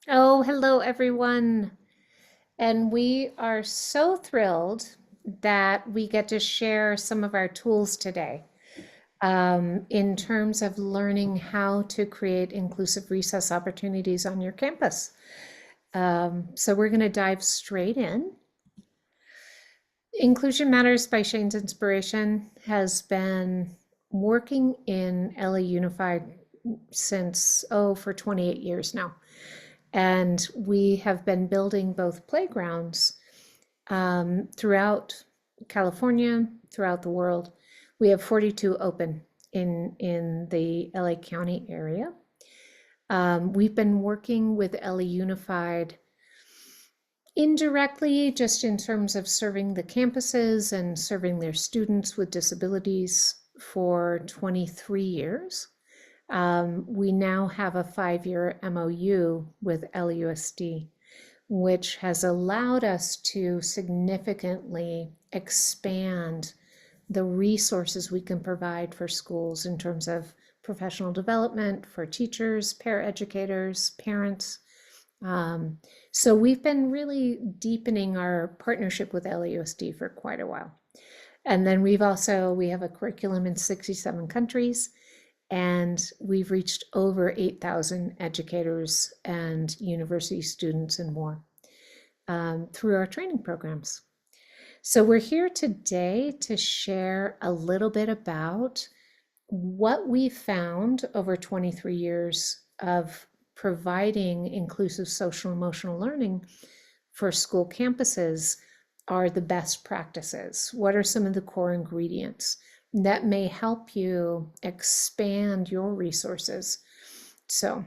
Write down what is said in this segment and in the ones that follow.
Oh, hello, everyone. And we are so thrilled that we get to share some of our tools today in terms of learning how to create inclusive recess opportunities on your campus. So we're going to dive straight in. Inclusion Matters by Shane's Inspiration has been working in LA Unified since, for 28 years now. And we have been building both playgrounds throughout California, throughout the world. We have 42 open in the LA County area. We've been working with LA Unified indirectly, just in terms of serving the campuses and serving their students with disabilities for 23 years. We now have a 5-year MOU with LUSD, which has allowed us to significantly expand the resources we can provide for schools in terms of professional development for teachers, paraeducators, parents. So we've been really deepening our partnership with LUSD for quite a while. And then we have a curriculum in 67 countries, and we've reached over 8,000 educators and university students and more through our training programs. So we're here today to share a little bit about what we found over 23 years of providing inclusive social emotional learning for school campuses are the best practices. What are some of the core ingredients that may help you expand your resources? So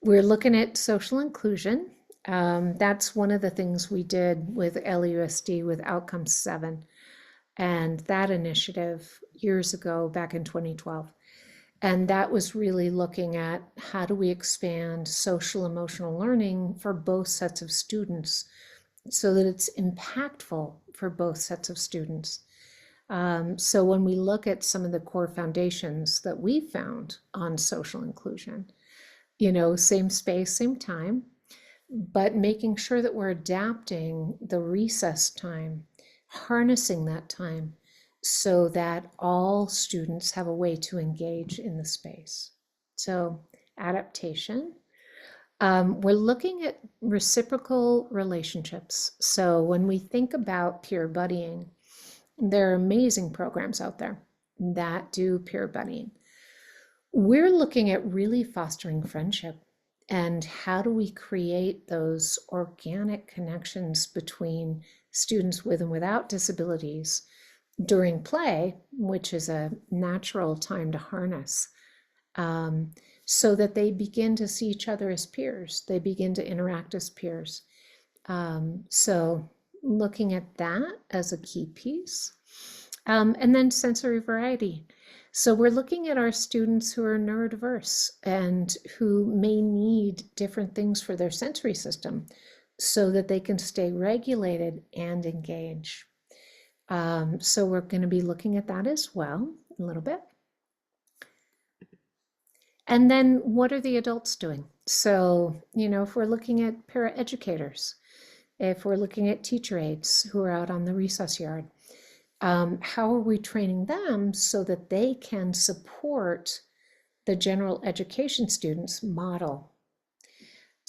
we're looking at social inclusion. That's one of the things we did with LUSD with Outcomes 7 and that initiative years ago, back in 2012. And that was really looking at how do we expand social emotional learning for both sets of students so that it's impactful for both sets of students. So when we look at some of the core foundations that we found on social inclusion, same space, same time, but making sure that we're adapting the recess time, harnessing that time so that all students have a way to engage in the space. So, adaptation. We're looking at reciprocal relationships. So, when we think about peer buddying, there are amazing programs out there that do peer buddying. We're looking at really fostering friendship and how do we create those organic connections between students with and without disabilities during play, which is a natural time to harness, so that they begin to see each other as peers. They begin to interact as peers. So looking at that as a key piece. And then sensory variety. So we're looking at our students who are neurodiverse and who may need different things for their sensory system so that they can stay regulated and engage. So we're going to be looking at that as well a little bit. And then what are the adults doing? So, if we're looking at paraeducators, if we're looking at teacher aides who are out on the recess yard, how are we training them so that they can support the general education students model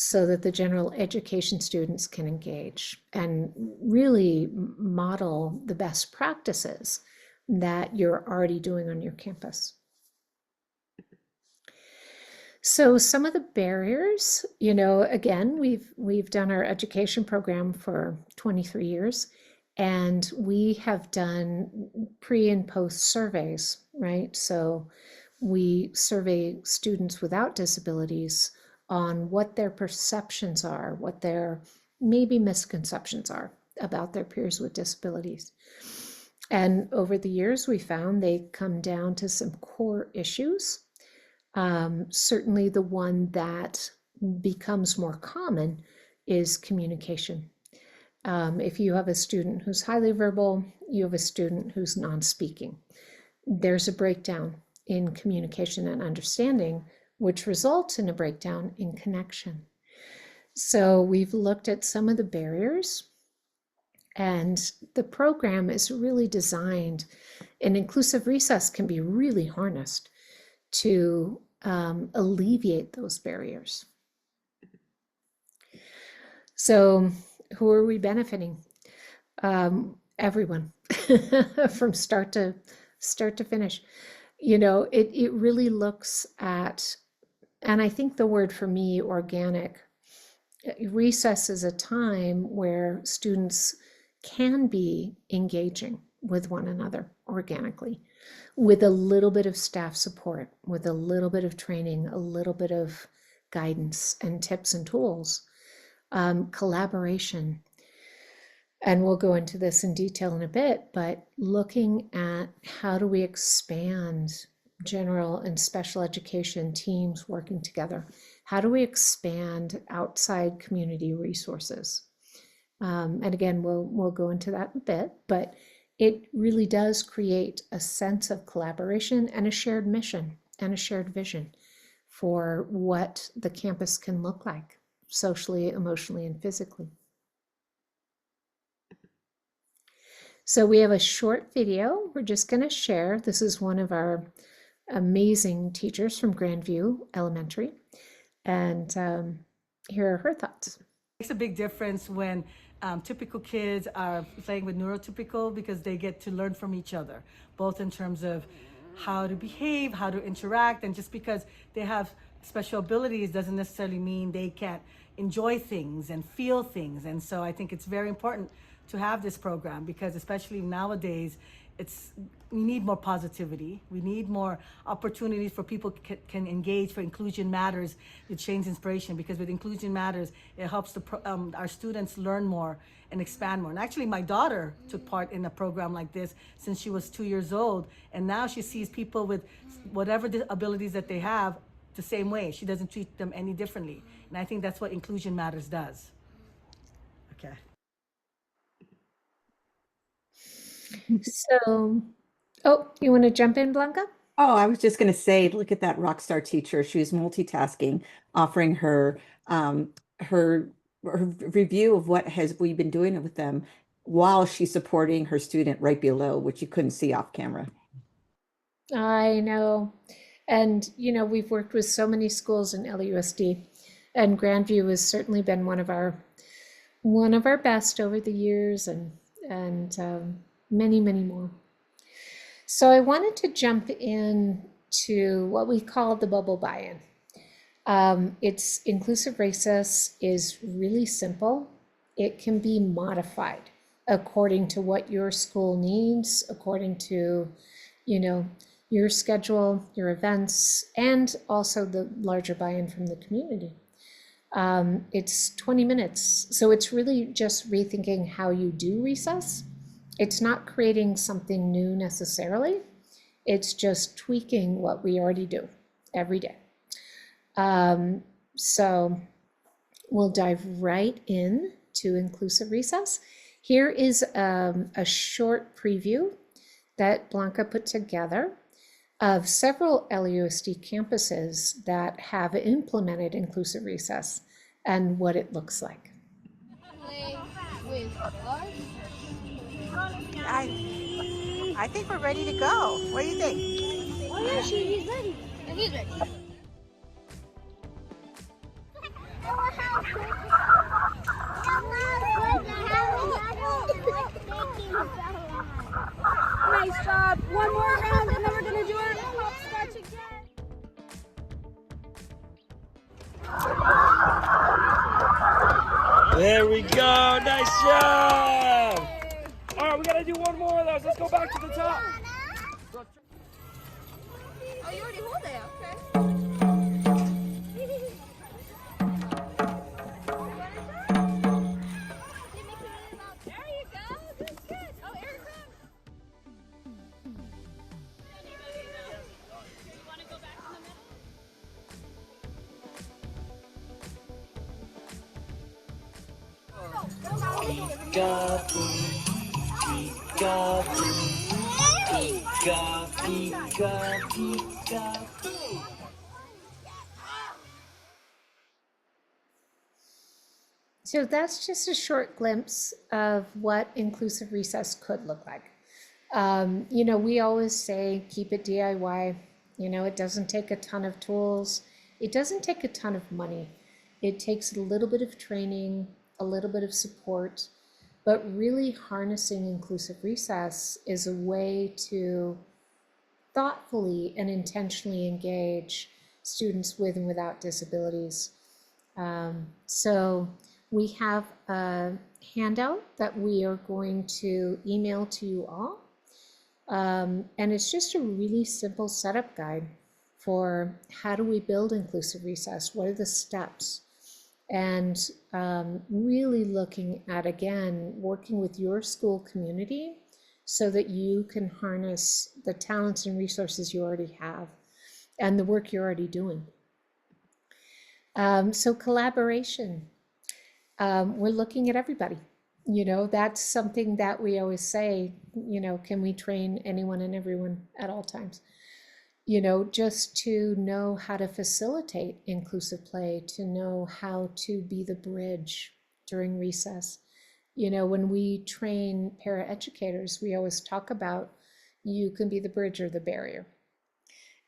so that the general education students can engage and really model the best practices that you're already doing on your campus. So some of the barriers, again, we've done our education program for 23 years, and we have done pre and post surveys, right? So we survey students without disabilities on what their perceptions are, what their maybe misconceptions are about their peers with disabilities. And over the years, we found they come down to some core issues. Certainly, the one that becomes more common is communication. If you have a student who's highly verbal, you have a student who's non-speaking. There's a breakdown in communication and understanding, which results in a breakdown in connection. So we've looked at some of the barriers, and the program is really designed, and inclusive recess can be really harnessed to alleviate those barriers. So who are we benefiting? Everyone from start to finish. You know, it really looks at, and I think the word for me, organic. Recess is a time where students can be engaging with one another organically, with a little bit of staff support, with a little bit of training, a little bit of guidance and tips and tools, collaboration. And we'll go into this in detail in a bit, but looking at how do we expand general and special education teams working together? How do we expand outside community resources? And again, we'll go into that a bit, but it really does create a sense of collaboration and a shared mission and a shared vision for what the campus can look like socially, emotionally, and physically. So we have a short video we're just going to share. This is one of our amazing teachers from Grandview Elementary. And here are her thoughts. It makes a big difference when typical kids are playing with neurotypical, because they get to learn from each other, both in terms of how to behave, how to interact, and just because they have special abilities doesn't necessarily mean they can't enjoy things and feel things. And so I think it's very important to have this program, because especially nowadays, we need more positivity. We need more opportunities for people can engage, for Inclusion Matters with Shane's inspiration, because with Inclusion Matters, it helps our students learn more and expand more. And actually, my daughter took part in a program like this since she was 2 years old. And now she sees people with whatever the abilities that they have the same way. She doesn't treat them any differently. And I think that's what Inclusion Matters does. Okay. So, oh, you want to jump in, Blanca? Oh, I was just going to say, look at that rock star teacher. She was multitasking, offering her review of what has we been doing with them while she's supporting her student right below, which you couldn't see off camera. I know. And, you know, we've worked with so many schools in LUSD, and Grandview has certainly been one of our best over the years, and many, many more. So I wanted to jump in to what we call the bubble buy-in. It's inclusive recess is really simple. It can be modified according to what your school needs, according to, you know, your schedule, your events, and also the larger buy-in from the community. It's 20 minutes. So it's really just rethinking how you do recess. It's not creating something new necessarily. It's just tweaking what we already do every day. So we'll dive right in to inclusive recess. Here is a short preview that Blanca put together of several LUSD campuses that have implemented inclusive recess and what it looks like. I think we're ready to go. What do you think? Oh yeah, he's ready. He's ready. Nice job. One more round and then we're gonna do our hopscotch again. There we go. Nice job. All right, we gotta do one more of those. Let's go back to the top. Oh, you already hold it. Okay. There you go. That's good. Oh, Eric. You want to go back in the middle? So that's just a short glimpse of what inclusive recess could look like. We always say keep it DIY. It doesn't take a ton of tools. It doesn't take a ton of money. It takes a little bit of training, a little bit of support, but really harnessing inclusive recess is a way to thoughtfully and intentionally engage students with and without disabilities. So we have a handout that we are going to email to you all. And it's just a really simple setup guide for how do we build inclusive recess? What are the steps? And really looking at, again, working with your school community so that you can harness the talents and resources you already have and the work you're already doing. So collaboration, we're looking at everybody. That's something that we always say, can we train anyone and everyone at all times? Just to know how to facilitate inclusive play, to know how to be the bridge during recess. When we train paraeducators, we always talk about you can be the bridge or the barrier.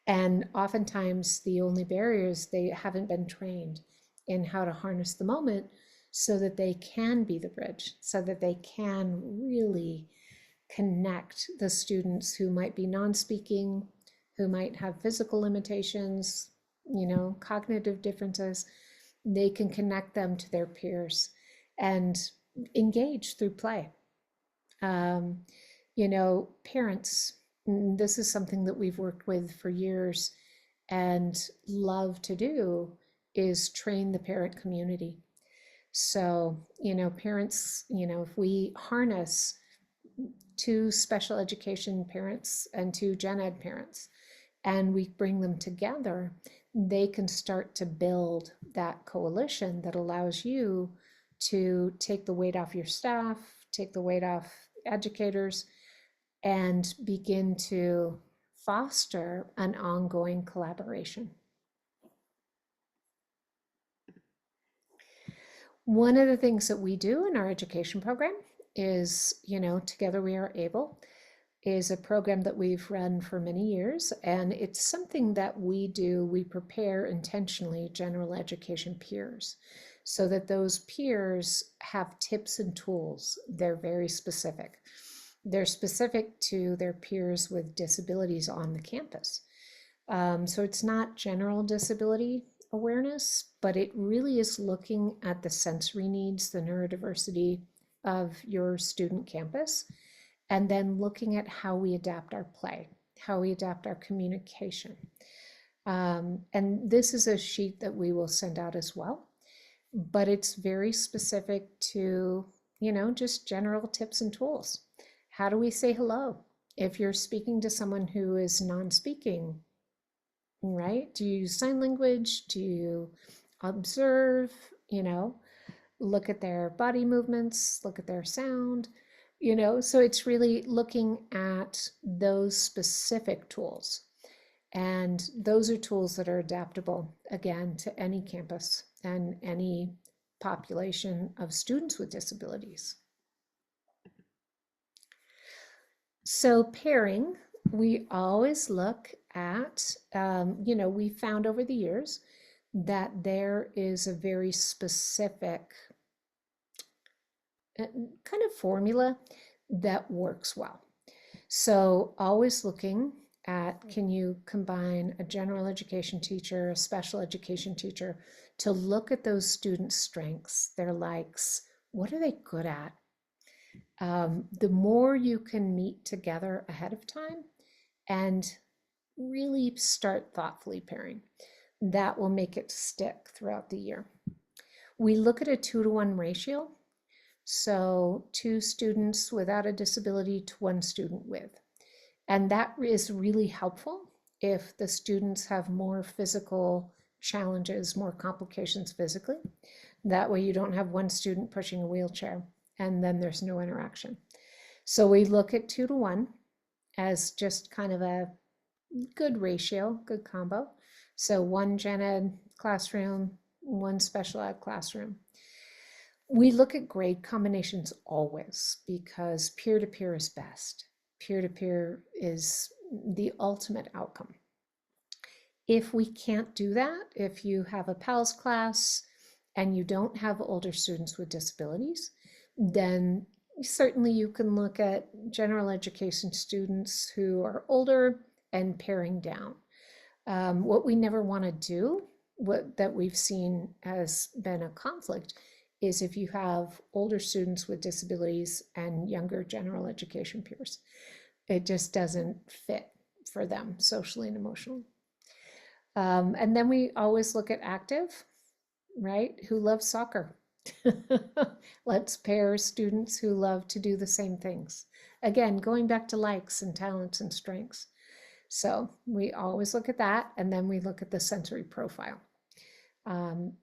And oftentimes the only barriers, they haven't been trained in how to harness the moment so that they can be the bridge, so that they can really connect the students who might be non-speaking, who might have physical limitations, cognitive differences. They can connect them to their peers and engage through play. Parents, this is something that we've worked with for years and love to do, is train the parent community. So, parents, if we harness 2 special education parents and 2 gen ed parents, and we bring them together, they can start to build that coalition that allows you to take the weight off your staff, take the weight off educators, and begin to foster an ongoing collaboration. One of the things that we do in our education program is, Together We Are Able is a program that we've run for many years, and it's something that we do. We prepare intentionally general education peers so that those peers have tips and tools. They're very specific. They're specific to their peers with disabilities on the campus. So it's not general disability awareness, but it really is looking at the sensory needs, the neurodiversity of your student campus, and then looking at how we adapt our play, how we adapt our communication. And this is a sheet that we will send out as well, but it's very specific to, just general tips and tools. How do we say hello? If you're speaking to someone who is non-speaking, right? Do you use sign language? Do you observe, look at their body movements, look at their sound, so it's really looking at those specific tools. And those are tools that are adaptable, again, to any campus and any population of students with disabilities. So pairing, we always look at, we found over the years that there is a very specific kind of formula that works well. So always looking at, can you combine a general education teacher, a special education teacher, to look at those students' strengths, their likes, what are they good at? The more you can meet together ahead of time and really start thoughtfully pairing, that will make it stick throughout the year. We look at a 2-to-1 ratio. So 2 students without a disability to 1 student with. And that is really helpful if the students have more physical challenges, more complications physically. That way you don't have 1 student pushing a wheelchair and then there's no interaction. So we look at 2-to-1 as just kind of a good ratio, good combo. So 1 gen ed classroom, 1 special ed classroom. We look at grade combinations always because peer-to-peer is best. Peer-to-peer is the ultimate outcome. If we can't do that, if you have a PALS class and you don't have older students with disabilities, then certainly you can look at general education students who are older and paring down. What we never want to do, that we've seen has been a conflict, is if you have older students with disabilities and younger general education peers. It just doesn't fit for them socially and emotionally. And then we always look at active, right? Who loves soccer? Let's pair students who love to do the same things. Again, going back to likes and talents and strengths. So we always look at that, and then we look at the sensory profile.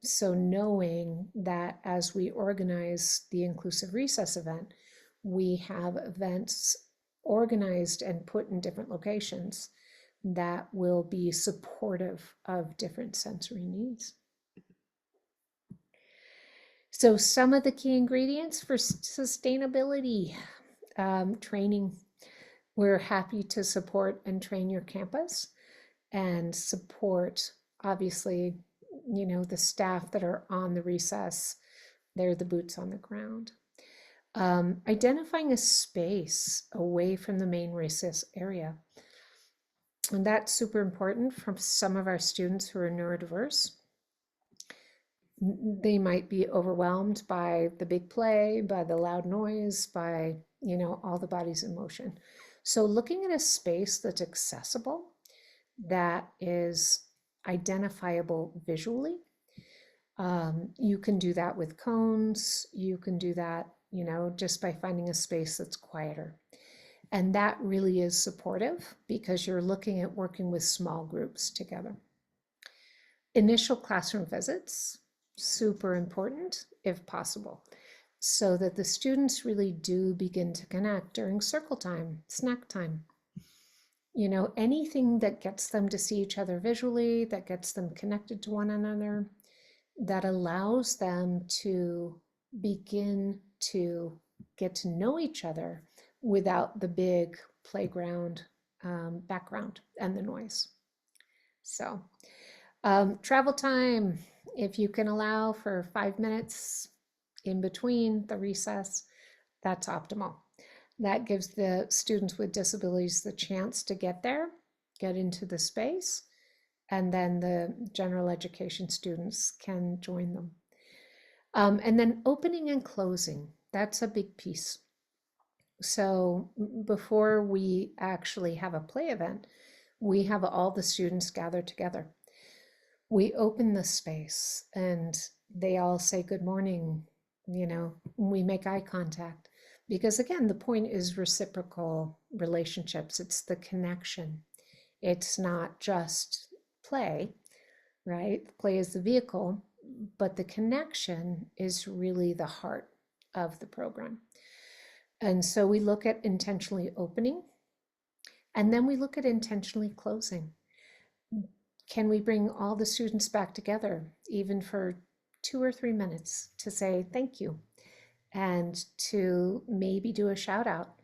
So knowing that as we organize the inclusive recess event, we have events organized and put in different locations that will be supportive of different sensory needs. So some of the key ingredients for sustainability training. We're happy to support and train your campus and support, obviously, the staff that are on the recess. They're the boots on the ground. Identifying a space away from the main recess area. And that's super important for some of our students who are neurodiverse. They might be overwhelmed by the big play, by the loud noise, by, all the bodies in motion. So looking at a space that's accessible, that is identifiable visually. You can do that with cones. You can do that, just by finding a space that's quieter. And that really is supportive because you're looking at working with small groups together. Initial classroom visits, super important if possible, so that the students really do begin to connect during circle time, snack time. Anything that gets them to see each other visually, that gets them connected to one another, that allows them to begin to get to know each other without the big playground background and the noise. So travel time, if you can allow for 5 minutes in between the recess, that's optimal. That gives the students with disabilities the chance to get there, get into the space, and then the general education students can join them. And then opening and closing, that's a big piece. So before we actually have a play event, we have all the students gather together. We open the space and they all say good morning, we make eye contact. Because again, the point is reciprocal relationships. It's the connection. It's not just play, right? Play is the vehicle, but the connection is really the heart of the program. And so we look at intentionally opening, and then we look at intentionally closing. Can we bring all the students back together, even for 2 or 3 minutes, to say thank you, and to maybe do a shout out?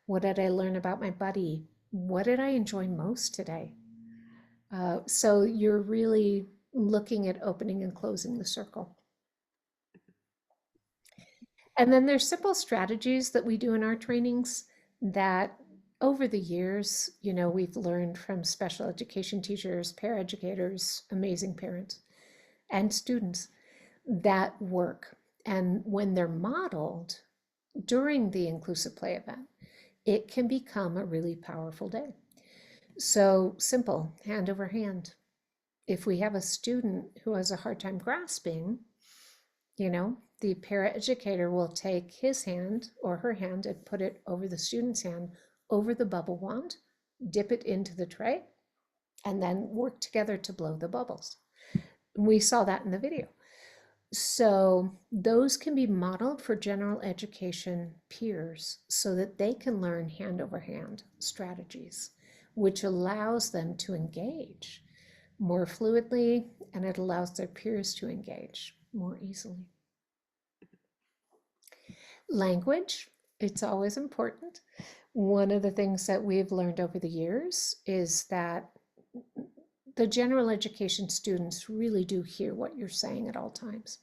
What did I learn about my buddy? What did I enjoy most today? So you're really looking at opening and closing the circle. And then there's simple strategies that we do in our trainings that over the years, we've learned from special education teachers, paraeducators, amazing parents, and students that work. And when they're modeled during the inclusive play event, it can become a really powerful day. So simple, hand over hand. If we have a student who has a hard time grasping, the paraeducator will take his hand or her hand and put it over the student's hand, over the bubble wand, dip it into the tray, and then work together to blow the bubbles. We saw that in the video. So those can be modeled for general education peers so that they can learn hand over hand strategies, which allows them to engage more fluidly, and it allows their peers to engage more easily. Language, it's always important. One of the things that we've learned over the years is that the general education students really do hear what you're saying at all times.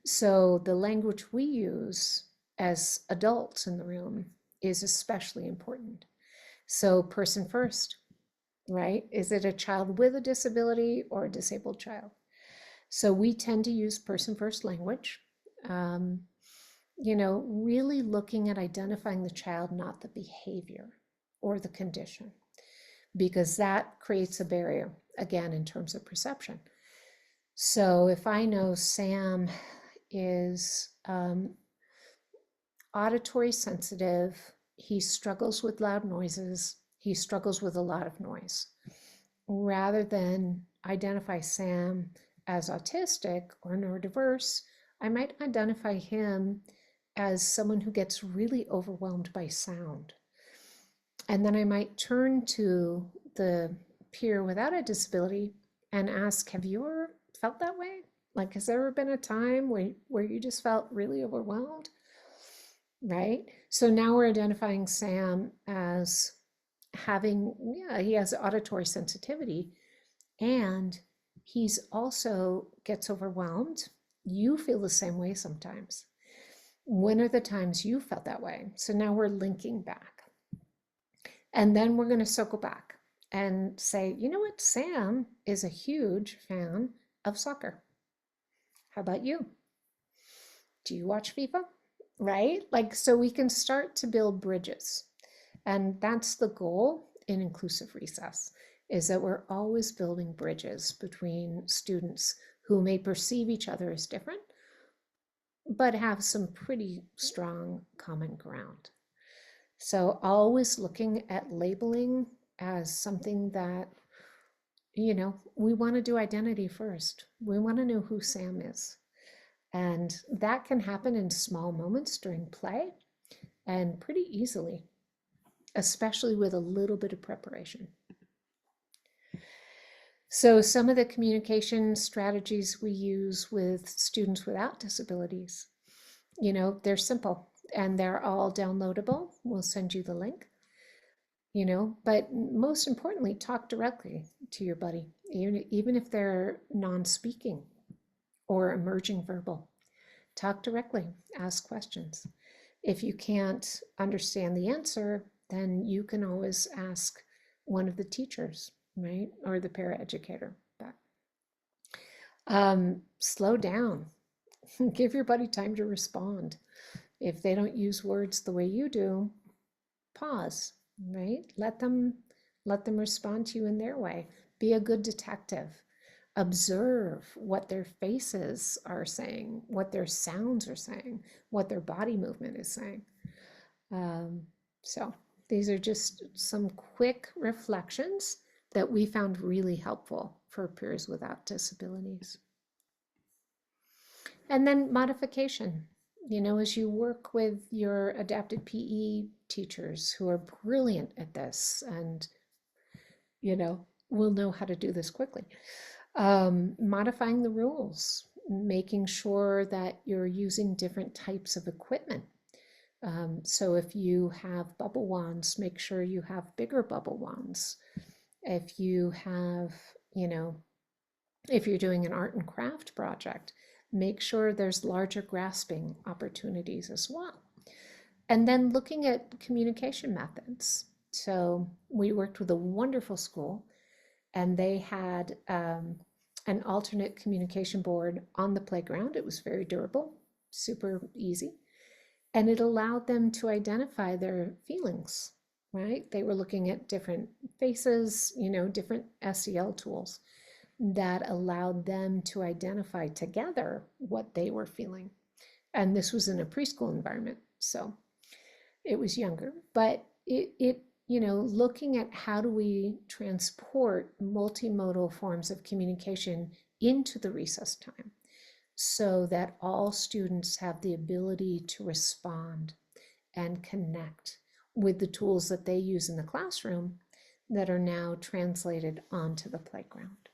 So the language we use as adults in the room is especially important. So person first, right? Is it a child with a disability or a disabled child? So we tend to use person first language, really looking at identifying the child, not the behavior or the condition, because that creates a barrier, again, in terms of perception. So if I know Sam is auditory sensitive, he struggles with loud noises, he struggles with a lot of noise, rather than identify Sam as autistic or neurodiverse, I might identify him as someone who gets really overwhelmed by sound. And then I might turn to the peer without a disability and ask, have you ever felt that way? Like, has there ever been a time where you just felt really overwhelmed? Right? So now we're identifying Sam as having, he has auditory sensitivity, and he's also gets overwhelmed. You feel the same way sometimes. When are the times you felt that way? So now we're linking back. And then we're going to circle back and say, you know what? Sam is a huge fan of soccer. How about you? Do you watch FIFA? Right? Like, so we can start to build bridges. And that's the goal in Inclusive Recess, is that we're always building bridges between students who may perceive each other as different, but have some pretty strong common ground. So always looking at labeling as something that, we want to do identity first. We want to know who Sam is. And that can happen in small moments during play and pretty easily, especially with a little bit of preparation. So some of the communication strategies we use with students without disabilities, they're simple and they're all downloadable. We'll send you the link, but most importantly, talk directly to your buddy, even if they're non-speaking or emerging verbal. Talk directly, ask questions. If you can't understand the answer, then you can always ask one of the teachers, right? Or the paraeducator. Slow down. Give your buddy time to respond. If they don't use words the way you do, pause, right? Let them respond to you in their way. Be a good detective. Observe what their faces are saying, what their sounds are saying, what their body movement is saying. So these are just some quick reflections that we found really helpful for peers without disabilities. And then modification, as you work with your adapted PE teachers who are brilliant at this and, will know how to do this quickly. Modifying the rules, making sure that you're using different types of equipment. So if you have bubble wands, make sure you have bigger bubble wands. If you have, if you're doing an art and craft project, make sure there's larger grasping opportunities as well. And then looking at communication methods. So we worked with a wonderful school, and they had an alternate communication board on the playground. It was very durable, super easy. And it allowed them to identify their feelings, right? They were looking at different faces, different SEL tools that allowed them to identify together what they were feeling. And this was in a preschool environment, so it was younger, but it looking at how do we transport multimodal forms of communication into the recess time so that all students have the ability to respond and connect with the tools that they use in the classroom that are now translated onto the playground.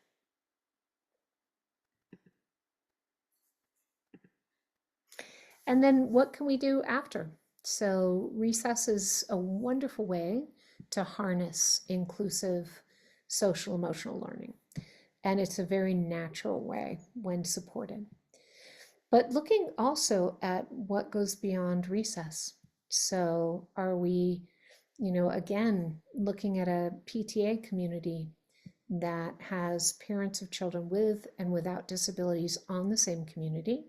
And then what can we do after? So recess is a wonderful way to harness inclusive social emotional learning. And it's a very natural way when supported. But looking also at what goes beyond recess. So are we, again, looking at a PTA community that has parents of children with and without disabilities on the same community,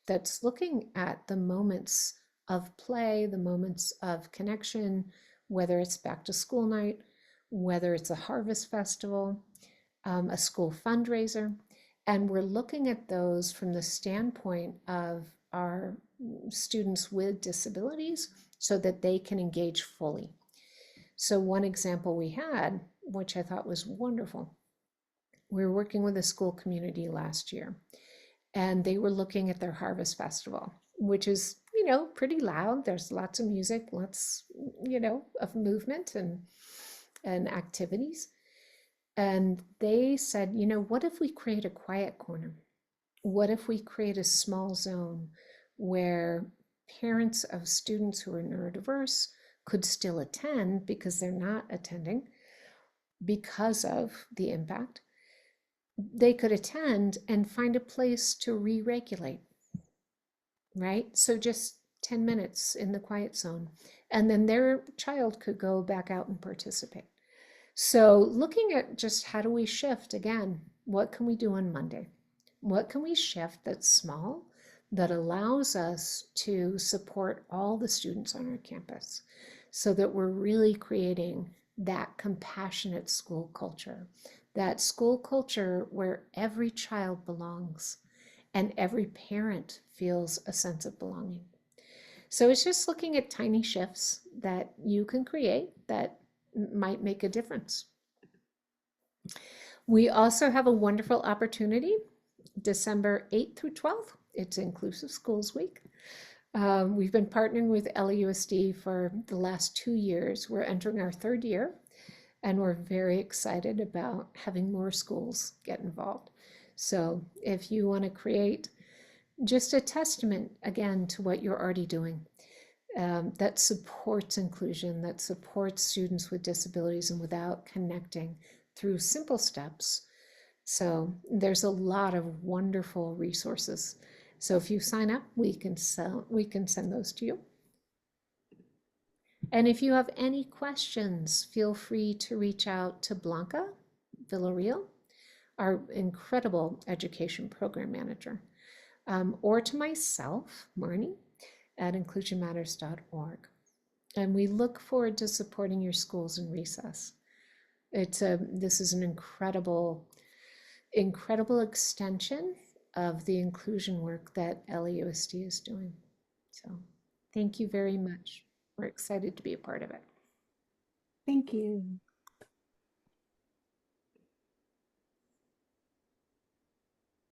that's looking at the moments of play, the moments of connection, whether it's back to school night, whether it's a harvest festival, a school fundraiser. And we're looking at those from the standpoint of our students with disabilities so that they can engage fully. So one example we had, which I thought was wonderful, we were working with a school community last year, and they were looking at their harvest festival, which is, pretty loud. There's lots of music, lots, of movement and activities. And they said, what if we create a quiet corner? What if we create a small zone where parents of students who are neurodiverse could still attend because they're not attending because of the impact? They could attend and find a place to re-regulate, right? So just 10 minutes in the quiet zone, and then their child could go back out and participate. So looking at just how do we shift again, what can we do on Monday? What can we shift that's small, that allows us to support all the students on our campus so that we're really creating that compassionate school culture, that school culture where every child belongs and every parent feels a sense of belonging. So it's just looking at tiny shifts that you can create that might make a difference. We also have a wonderful opportunity, December 8th through 12th. It's Inclusive Schools Week. We've been partnering with LAUSD for the last 2 years. We're entering our 3rd year, and we're very excited about having more schools get involved. So if you want to create just a testament, again, to what you're already doing, that supports inclusion, that supports students with disabilities and without connecting through simple steps. So there's a lot of wonderful resources. So if you sign up, we can send those to you. And if you have any questions, feel free to reach out to Blanca Villarreal, our incredible education program manager, or to myself, Marnie, at inclusionmatters.org. And we look forward to supporting your schools in recess. This is an incredible extension of the inclusion work that LAUSD is doing. So thank you very much. We're excited to be a part of it. Thank you.